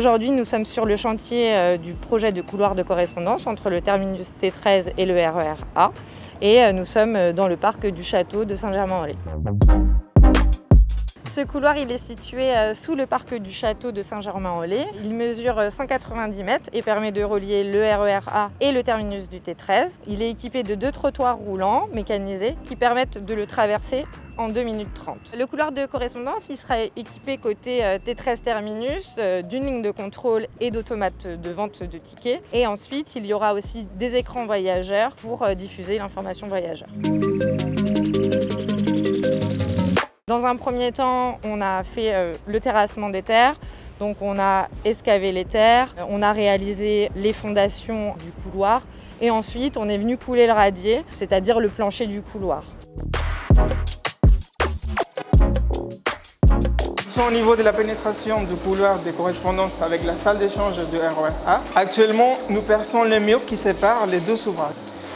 Aujourd'hui, nous sommes sur le chantier du projet de couloir de correspondance entre le terminus T13 et le RER A. Et nous sommes dans le parc du château de Saint-Germain-en-Laye. Ce couloir il est situé sous le parc du château de Saint-Germain-en-Laye. Il mesure 190 mètres et permet de relier le RER A et le terminus du T13. Il est équipé de 2 trottoirs roulants mécanisés qui permettent de le traverser en 2 minutes 30. Le couloir de correspondance il sera équipé côté T13 terminus d'une ligne de contrôle et d'automates de vente de tickets. Et ensuite, il y aura aussi des écrans voyageurs pour diffuser l'information voyageur. Dans un premier temps, on a fait le terrassement des terres, donc on a excavé les terres, on a réalisé les fondations du couloir et ensuite on est venu couler le radier, c'est-à-dire le plancher du couloir. Nous sommes au niveau de la pénétration du couloir de correspondance avec la salle d'échange du RER A. Actuellement, nous perçons les murs qui séparent les deux ouvrages.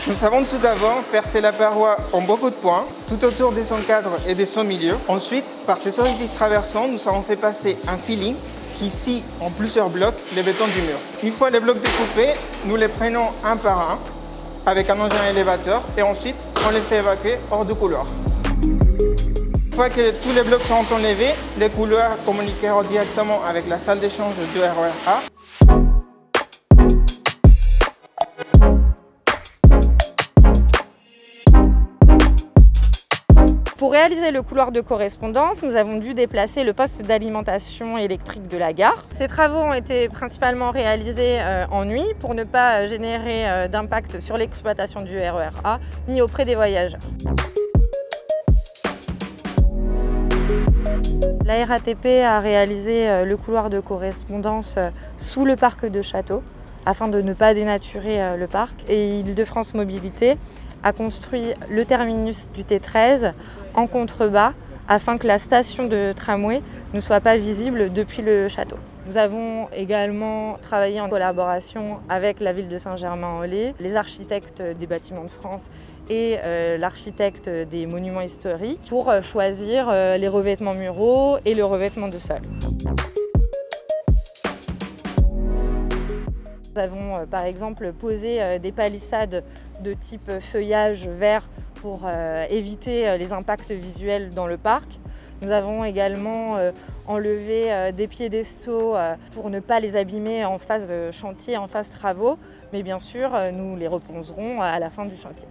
Nous savons tout d'abord percer la paroi en beaucoup de points, tout autour de son cadre et de son milieu. Ensuite, par ces orifices traversants, nous avons fait passer un filing qui scie en plusieurs blocs les bétons du mur. Une fois les blocs découpés, nous les prenons un par un avec un engin élévateur et ensuite on les fait évacuer hors du couloir. Une fois que tous les blocs sont enlevés, les couloirs communiqueront directement avec la salle d'échange du RER A. Pour réaliser le couloir de correspondance, nous avons dû déplacer le poste d'alimentation électrique de la gare. Ces travaux ont été principalement réalisés en nuit pour ne pas générer d'impact sur l'exploitation du RER A ni auprès des voyageurs. La RATP a réalisé le couloir de correspondance sous le parc de Château afin de ne pas dénaturer le parc. Et Île-de-France Mobilité a construit le terminus du T13 en contrebas afin que la station de tramway ne soit pas visible depuis le château. Nous avons également travaillé en collaboration avec la ville de Saint-Germain-en-Laye, les architectes des bâtiments de France et l'architecte des monuments historiques pour choisir les revêtements muraux et le revêtement de sol. Nous avons par exemple posé des palissades de type feuillage vert pour éviter les impacts visuels dans le parc. Nous avons également enlevé des piédestaux pour ne pas les abîmer en phase chantier, en phase travaux, mais bien sûr nous les reponcerons à la fin du chantier.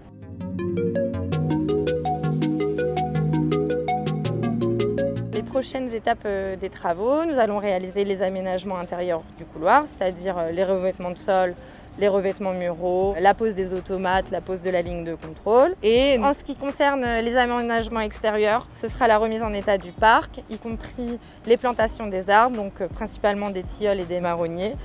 Les prochaines étapes des travaux, nous allons réaliser les aménagements intérieurs du couloir, c'est-à-dire les revêtements de sol, les revêtements muraux, la pose des automates, la pose de la ligne de contrôle. Et en ce qui concerne les aménagements extérieurs, ce sera la remise en état du parc, y compris les plantations des arbres, donc principalement des tilleuls et des marronniers.